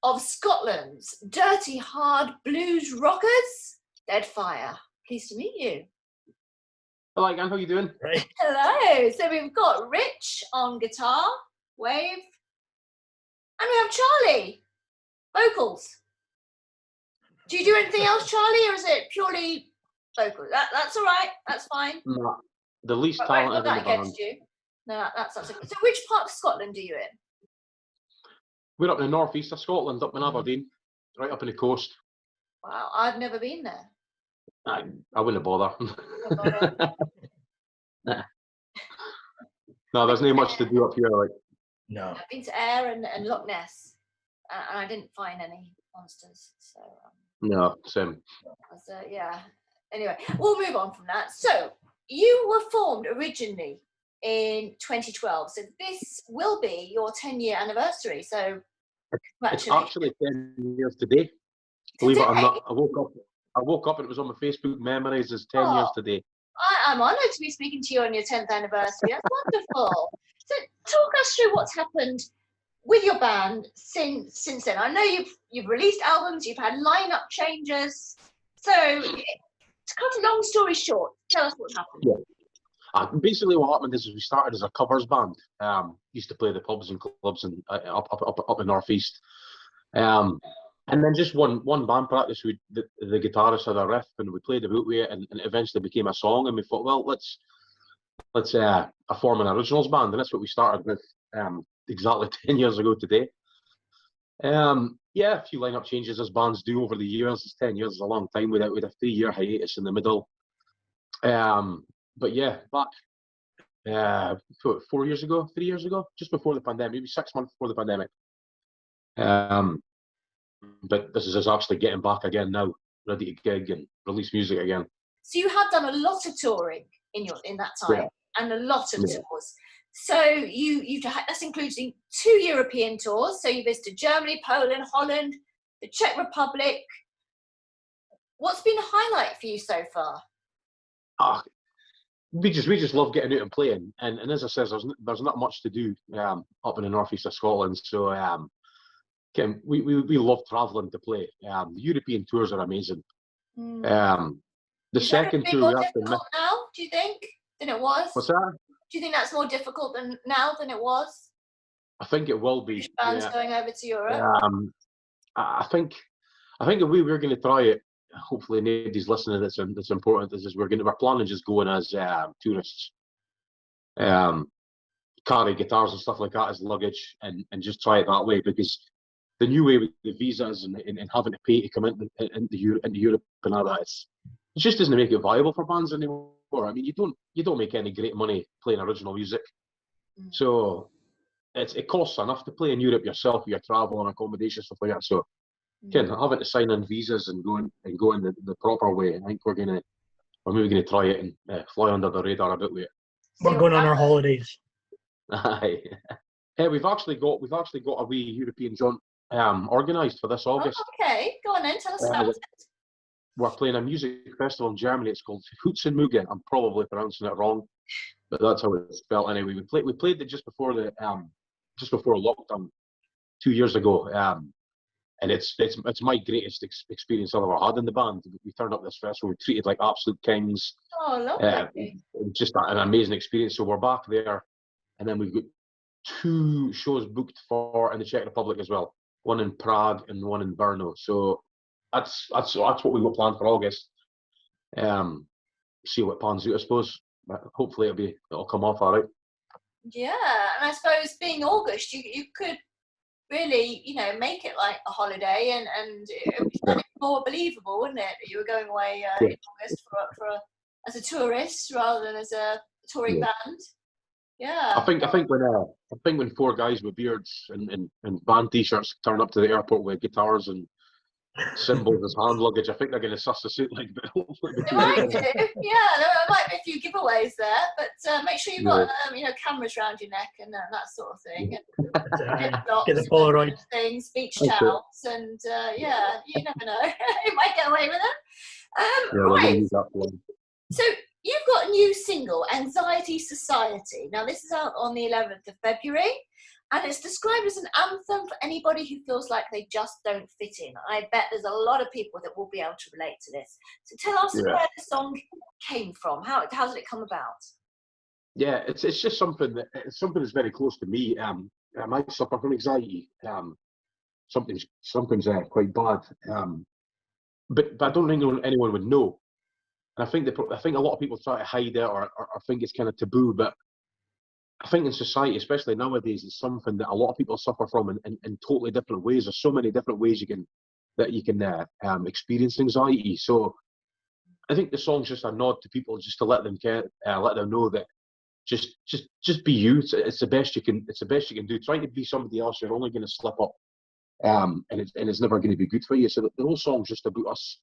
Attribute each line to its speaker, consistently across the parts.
Speaker 1: of Scotland's dirty hard blues rockers, DeadFire. Pleased to meet you.
Speaker 2: Hello again, how you doing?
Speaker 3: Right.
Speaker 1: Hello. So we've got Rich on guitar, wave, and we have Charlie, vocals. Do you do anything else, Charlie, or is it purely vocals? That's all right. That's fine.
Speaker 2: No, the least
Speaker 1: Won't
Speaker 2: talented
Speaker 1: hold that
Speaker 2: in the band.
Speaker 1: against you. No, that's absolutely. So which part of Scotland are you in?
Speaker 2: We're up in the northeast of Scotland, up in Aberdeen, right up in the coast.
Speaker 1: Wow, I've never been there.
Speaker 2: I wouldn't bother. Nah. No, there's not much to do up here. Like,
Speaker 3: No.
Speaker 1: I've been to Ayr and Loch Ness, and I didn't find any monsters. So
Speaker 2: no, same.
Speaker 1: yeah. Anyway, we'll move on from that. So you were formed originally in 2012. So this will be your 10-year anniversary. So
Speaker 2: It's actually 10 years today. Believe it or not, I woke up and it was on my Facebook memories as 10 years today.
Speaker 1: I'm honoured to be speaking to you on your 10th anniversary. That's wonderful. So talk us through what's happened with your band since then. I know you've released albums, you've had lineup changes. So to cut a long story short, tell us what happened.
Speaker 2: Yeah. Basically, what happened is we started as a covers band. Used to play the pubs and clubs and up in northeast. And then just one band practice, the guitarist had a riff and we played about with it, and it eventually became a song. And we thought, well, let's form an originals band, and that's what we started with exactly 10 years ago today. Yeah, a few lineup changes as bands do over the years. It's 10 years is a long time with a 3-year hiatus in the middle. But yeah, back 3 years ago, just before the pandemic, maybe 6 months before the pandemic. But this is us actually getting back again now, ready to gig and release music again.
Speaker 1: So you have done a lot of touring in that time, and a lot of tours. So that's including 2 European tours. So you visited Germany, Poland, Holland, the Czech Republic. What's been a highlight for you so far?
Speaker 2: We just love getting out and playing, and as I said, there's not much to do up in the northeast of Scotland. So we love travelling to play. The European tours are amazing. The second tour we have to miss
Speaker 1: now, do you think, than it was?
Speaker 2: What's that?
Speaker 1: Do you think that's more difficult now than it was?
Speaker 2: I think it will be.
Speaker 1: Bands going over to Europe.
Speaker 2: I think the way we're going to try it, hopefully nobody's listening that's important, is we're planning just going as tourists. Carry guitars and stuff like that as luggage and just try it that way, because the new way with the visas and having to pay to come into Europe and all that, it just doesn't make it viable for bands anymore. I mean, you don't make any great money playing original music, so it costs enough to play in Europe yourself with your travel and accommodation, stuff like that. So having to sign in visas and going the proper way, I think we're maybe gonna try it and fly under the radar a bit with it.
Speaker 3: We're going on our holidays.
Speaker 2: Aye. We've actually got a wee European jaunt organised for this August.
Speaker 1: Oh, okay, go on then, tell us about it.
Speaker 2: We're playing a music festival in Germany. It's called Hutzenmugen. I'm probably pronouncing it wrong, but that's how it's spelled anyway. We played it just before lockdown 2 years ago, and it's my greatest experience I've ever had in the band. We turned up at this festival, we treated like absolute kings.
Speaker 1: Oh, lovely.
Speaker 2: Just an amazing experience. So we're back there, and then we've got 2 shows booked in the Czech Republic as well. One in Prague and one in Brno. So that's what we got planned for August. See what pans out, I suppose. But hopefully it'll come off all right.
Speaker 1: Yeah, and I suppose being August, you could really, make it like a holiday, and it would be more believable, wouldn't it? That you were going away in August as a tourist rather than as a touring band. Yeah.
Speaker 2: I think when 4 guys with beards and band t-shirts turn up to the airport with guitars and cymbals as hand luggage, I think they're going to suss the suit like.
Speaker 1: They might do. Yeah, there might be a few giveaways there, but make sure you've got cameras around your neck and that sort of thing.
Speaker 3: Get the Polaroid
Speaker 1: things, beach towels, and you never know. You might get away with it. Right. So you've got a new single, Anxiety Society. Now this is out on the 11th of February. And it's described as an anthem for anybody who feels like they just don't fit in. I bet there's a lot of people that will be able to relate to this. So tell us where the song came from. How did it come about?
Speaker 2: Yeah, it's just something that's very close to me. I might suffer from anxiety. Something's quite bad. But I don't think anyone would know. And I think a lot of people try to hide it or think it's kind of taboo. But I think in society, especially nowadays, it's something that a lot of people suffer from in totally different ways. There's so many different ways you can experience anxiety. So I think the song's just a nod to people, just to let them know that just be you. It's the best you can. It's the best you can do. Trying to be somebody else, you're only going to slip up, and it's never going to be good for you. So the whole song's just about us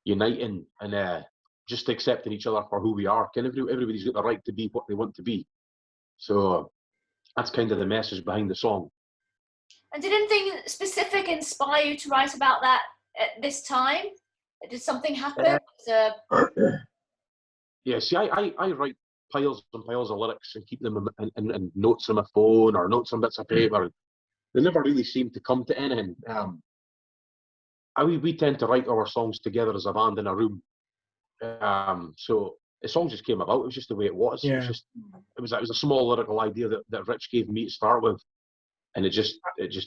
Speaker 2: uniting and just accepting each other for who we are. Everybody's got the right to be what they want to be. So that's kind of the message behind the song.
Speaker 1: And did anything specific inspire you to write about that at this time? Did something happen?
Speaker 2: Yeah, see, I write piles and piles of lyrics and keep them in notes on my phone or notes on bits of paper. They never really seem to come to anything. We tend to write our songs together as a band in a room. So the song just came about. It was just the way it was.
Speaker 3: Yeah.
Speaker 2: It was a small lyrical idea that Rich gave me to start with, and it just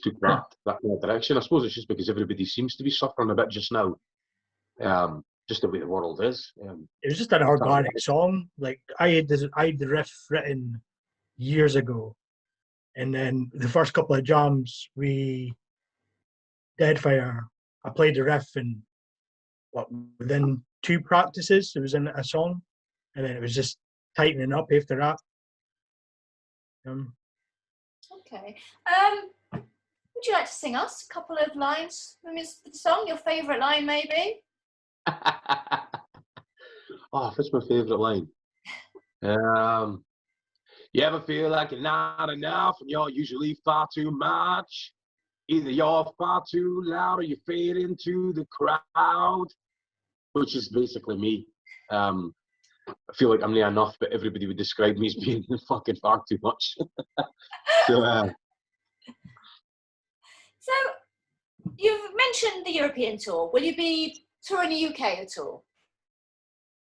Speaker 2: took that kind of direction. I suppose it's just because everybody seems to be suffering a bit just now. Just the way the world is.
Speaker 3: It was just an organic song. Like I had the riff written years ago, and then the first couple of jams DeadFire, I played the riff, and within 2 practices it was in a song, and then it was just tightening up after that.
Speaker 1: Okay. Would you like to sing us a couple of lines from the song? Your favourite line, maybe?
Speaker 2: Oh, that's my favourite line. You ever feel like you're not enough and you're usually far too much? Either you're far too loud or you fade into the crowd, which is basically me. I feel like I'm not enough, but everybody would describe me as being fucking far too much. So
Speaker 1: you've mentioned the European tour. Will you be touring the UK at all?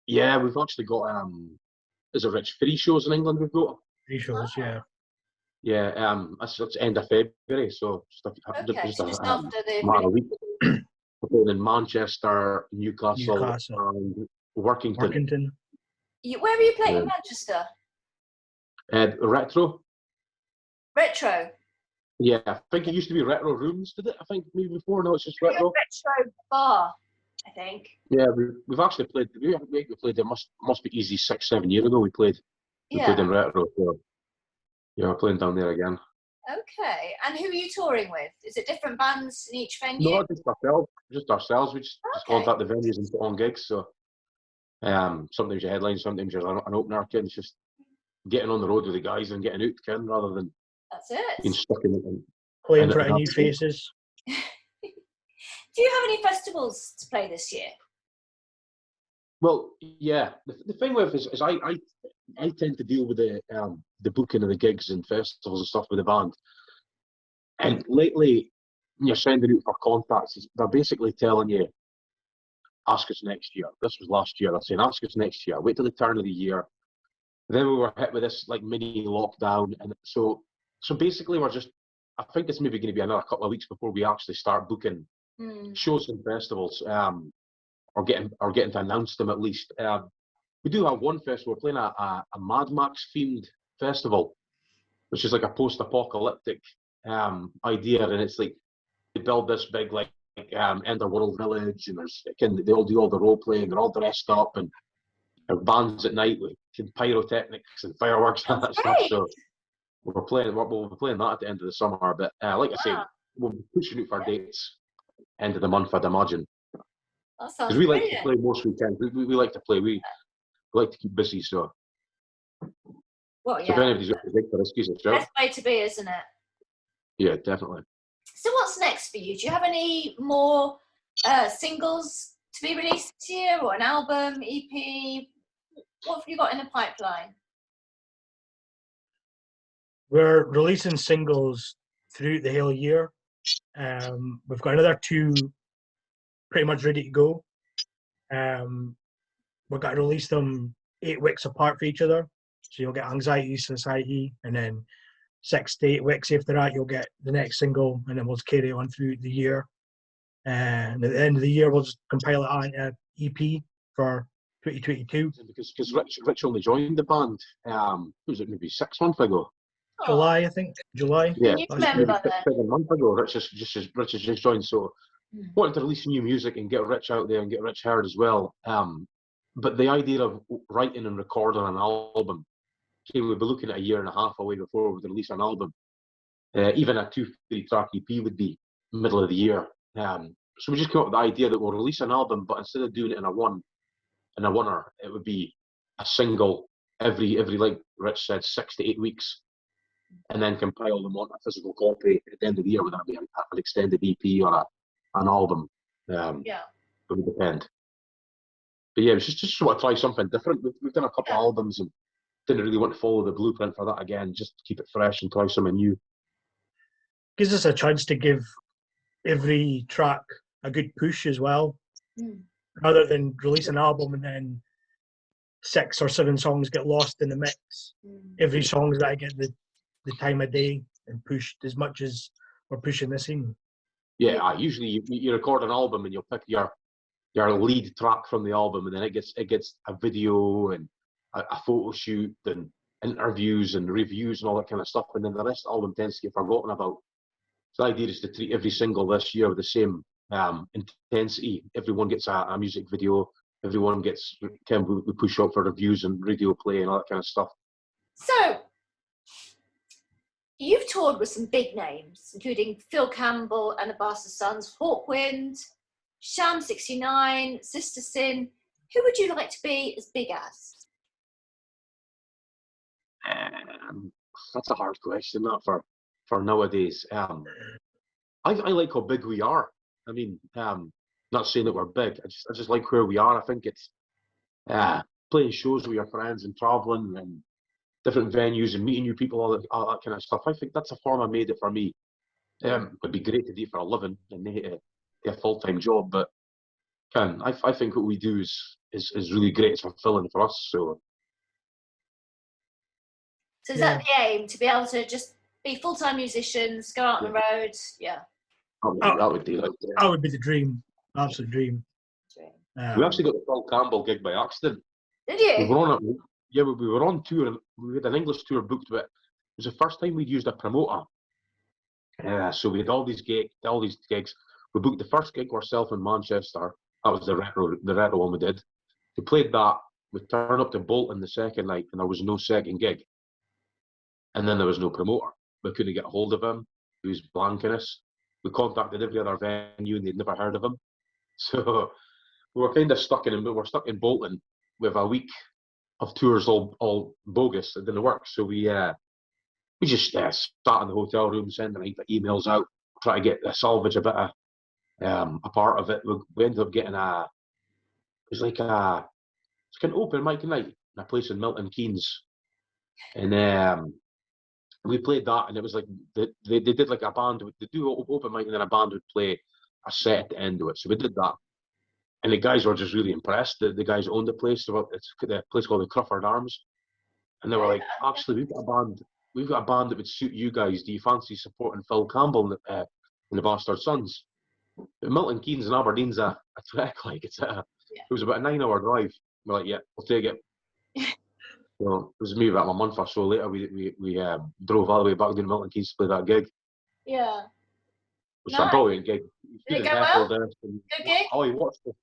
Speaker 2: Yeah, we've actually got is it Rich 3 shows in England we've got?
Speaker 3: 3 shows, yeah.
Speaker 2: Yeah, that's end of February, so just
Speaker 1: after the
Speaker 2: matter of a week. We're playing in Manchester, Newcastle. And Workington.
Speaker 1: Where are you playing in Manchester?
Speaker 2: Retro.
Speaker 1: Retro?
Speaker 2: Yeah, I think it used to be Retro Rooms, did it? I think maybe before, now it's just Retro.
Speaker 1: Retro Bar, I think.
Speaker 2: Yeah, we've actually played, we played, it must be easy 6-7 years ago we played in Retro, so yeah, we're playing down there again.
Speaker 1: Okay, and who are you touring with? Is it different bands in each venue?
Speaker 2: No, just ourselves. We just contact the venues and put on gigs. So sometimes you headline, sometimes you're an opener. It's just getting on the road with the guys and getting out, rather than being stuck in it.
Speaker 3: Playing in front of new faces.
Speaker 1: Do you have any festivals to play this year?
Speaker 2: Well, yeah. The thing with it is I tend to deal with the booking of the gigs and festivals and stuff with the band. And lately, when you're sending out for contacts, they're basically telling you, ask us next year. This was last year. They're saying, ask us next year. Wait till the turn of the year. Then we were hit with this like mini lockdown, and so basically I think it's maybe going to be another couple of weeks before we actually start booking shows and festivals, or getting to announce them at least. We do have one festival. We're playing a Mad Max themed festival, which is like a post-apocalyptic idea, and it's like they build this big like end-of-world village, and they all do all the role playing. They're all dressed up, and there are bands at night with pyrotechnics and fireworks and that stuff. So we'll be playing that at the end of the summer. But like I say, we'll be pushing out for dates end of the month, I'd imagine.
Speaker 1: Because
Speaker 2: we like to play most weekends. We like to play. We like to keep busy, so.
Speaker 1: Well, yeah.
Speaker 2: So if anybody's got a gig for us, give us a shout.
Speaker 1: Best way to be, isn't it?
Speaker 2: Yeah, definitely.
Speaker 1: So what's next for you? Do you have any more singles to be released this year, or an album, EP? What have you got in the pipeline?
Speaker 3: We're releasing singles throughout the whole year. We've got another 2 pretty much ready to go. We've got to release them 8 weeks apart for each other. So you'll get Anxiety Society, and then 6 to 8 weeks after that, you'll get the next single, and then we'll just carry on through the year. And at the end of the year, we'll just compile it on an EP for 2022.
Speaker 2: Because Rich only joined the band, was it maybe 6 months ago?
Speaker 3: July, I think. July.
Speaker 2: Yeah,
Speaker 1: you remember that?
Speaker 2: 7 months ago. Rich has just joined, so wanted to release new music and get Rich out there and get Rich heard as well. But the idea of writing and recording an album, okay, we'd be looking at a year and a half away before we release an album. Even a 2-3 track EP would be middle of the year. So we just came up with the idea that we'll release an album, but instead of doing it in a oneer, it would be a single every like Rich said, 6 to 8 weeks, and then compile them on a physical copy at the end of the year. Would that be an extended EP or an album?
Speaker 1: Yeah.
Speaker 2: It would depend. But yeah, it was just want to try something different. We've done a couple of albums and didn't really want to follow the blueprint for that again. Just to keep it fresh and try something new.
Speaker 3: Gives us a chance to give every track a good push as well, rather than release an album and then 6 or 7 songs get lost in the mix. Every song's got to get the time of day and pushed as much as we're pushing this in.
Speaker 2: Yeah, usually you record an album and you'll pick your lead track from the album, and then it gets a video and a photo shoot and interviews and reviews and all that kind of stuff, and then the rest of the album tends to get forgotten about. So the idea is to treat every single this year with the same intensity. Everyone gets a music video. Everyone gets we push out for reviews and radio play and all that kind of stuff.
Speaker 1: So you've toured with some big names, including Phil Campbell and the Bastard Sons, Hawkwind, Sham 69, Sister Sin. Who would you like to be as big as?
Speaker 2: That's a hard question, that for nowadays. I like how big we are. I mean, not saying that we're big. I just like where we are. I think it's playing shows with your friends and traveling and different venues and meeting new people, all that kind of stuff. I think that's a form I made it for me. It'd be great to do it for a living and a full-time job, but I think what we do is really great. It's fulfilling for us. So
Speaker 1: is that the aim, to be able to just be full-time musicians, go out on the road? Yeah.
Speaker 2: That would be like
Speaker 3: that would be the dream, absolute dream.
Speaker 2: We actually got the Phil Campbell gig by accident.
Speaker 1: Did you?
Speaker 2: We were on tour, and we had an English tour booked, but it was the first time we'd used a promoter. So we had all these gigs. We booked the first gig ourselves in Manchester. That was the retro one we did. We played that. We turned up to Bolton the second night, and there was no second gig. And then there was no promoter. We couldn't get a hold of him. He was blanking us. We contacted every other venue, and they'd never heard of him. So we were kind of stuck in Bolton with a week of tours all bogus. It didn't work. So we just sat in the hotel room, sending emails out, trying to get salvage a bit of a part of it. We ended up getting it's like an open mic night in a place in Milton Keynes, and we played that, and it was like they did like a band. They do open mic, and then a band would play a set at the end of it. So we did that, and the guys were just really impressed. The guys who owned the place. It's a place called the Crawford Arms, and they were like, "Actually, we've got a band that would suit you guys. Do you fancy supporting Phil Campbell and the Bastard Sons?" But Milton Keynes and Aberdeen's a trek. Like it was about a 9-hour drive. We're like, "Yeah, we'll take it." So it was maybe about a month or so later, we drove all the way back to Milton Keynes to play that gig.
Speaker 1: Yeah.
Speaker 2: It was a brilliant gig.
Speaker 1: Did it go well? Good gig?
Speaker 2: Oh, he watched it.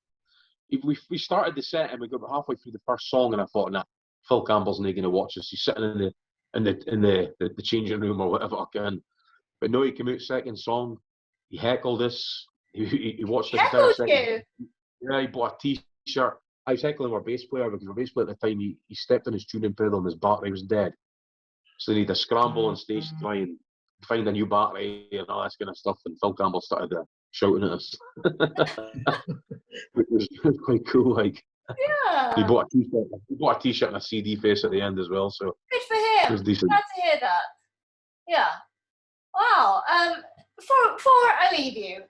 Speaker 2: We started the set and we got halfway through the first song, and I thought, nah, Phil Campbell's not going to watch us. He's sitting in the changing room or whatever again. But no, he came out second song. He heckled us. He watched the entire second. Yeah, he bought a T-shirt. I was heckling our bass player because our bass player at the time, he stepped on his tuning pedal and his battery was dead. So they need to scramble on stage to try and find a new battery and all that kind of stuff. And Phil Campbell started shouting at us. It was quite cool. Like,
Speaker 1: yeah.
Speaker 2: He bought a T-shirt and a CD face at the end as well. So
Speaker 1: good for him.
Speaker 2: It was decent.
Speaker 1: Glad to hear that. Yeah. Well, Wow. Before I leave you,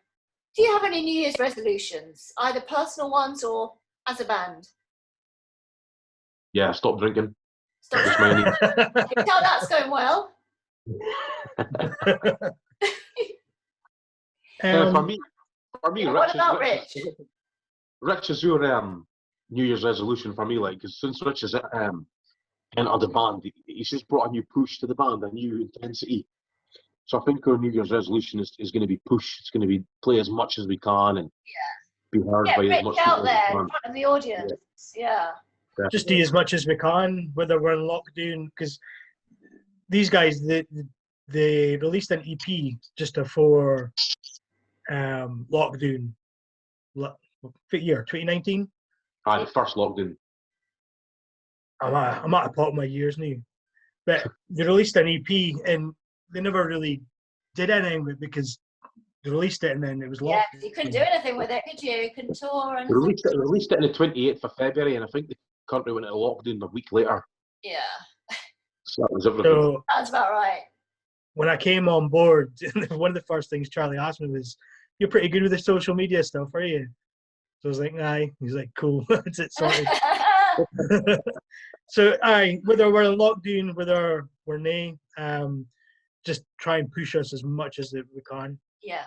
Speaker 1: do you have any New Year's resolutions, either personal ones or as a band?
Speaker 2: Yeah, stop drinking.
Speaker 1: Stop.
Speaker 2: Just my only-
Speaker 1: I can tell that's going well.
Speaker 2: for me,
Speaker 1: Yeah,
Speaker 2: Rich,
Speaker 1: what about
Speaker 2: Rich, Rich is your New Year's resolution for me, like, because since Rich has entered the band, he's just brought a new push to the band, a new intensity. So I think our New Year's resolution is going to be push. It's going to be play as much as we can and be heard
Speaker 1: Get
Speaker 2: by as
Speaker 1: Rich
Speaker 2: much
Speaker 1: out
Speaker 2: people
Speaker 1: there
Speaker 2: as
Speaker 1: in
Speaker 2: we can.
Speaker 1: front of the audience. Yeah.
Speaker 3: Just do as much as we can, whether we're in lockdown, because these guys, they released an EP just before lockdown. What year? 2019.
Speaker 2: The first lockdown.
Speaker 3: I'm at the top of my years now, but they released an EP and they never really did anything with it because they released it and then it was locked.
Speaker 1: Yeah, 'cause you couldn't do anything with it, could you? You couldn't tour and.
Speaker 2: We released it on the 28th of February, and I think the country went into lockdown a week later.
Speaker 1: Yeah,
Speaker 2: So that was everything.
Speaker 3: So
Speaker 1: that's about right.
Speaker 3: when I came on board, one of the first things Charlie asked me was, "You're pretty good with the social media stuff, are you?" So I was like, "Aye." He's like, "Cool, that's it sorted." So, aye, whether we're in lockdown, whether we're nay, just try and push us as much as we can.
Speaker 1: Yeah.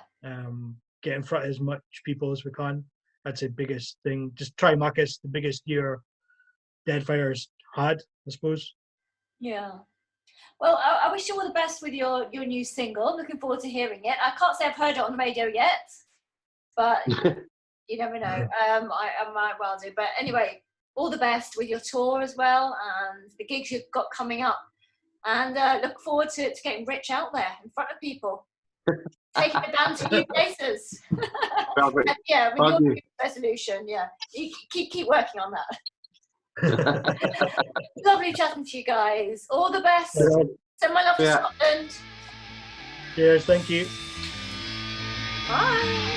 Speaker 3: Get in front of as much people as we can. That's the biggest thing. Just try and make us the biggest year DeadFire's had, I suppose.
Speaker 1: Yeah. Well, I wish you all the best with your new single. I'm looking forward to hearing it. I can't say I've heard it on the radio yet, but you never know. I might well do. But anyway, all the best with your tour as well and the gigs you've got coming up. And look forward to getting Rich out there in front of people. Taking the band to new places. And yeah, with your resolution, yeah. You keep working on that. Lovely chatting to you guys. All the best. Send my love to Scotland.
Speaker 3: Cheers, thank you.
Speaker 1: Bye.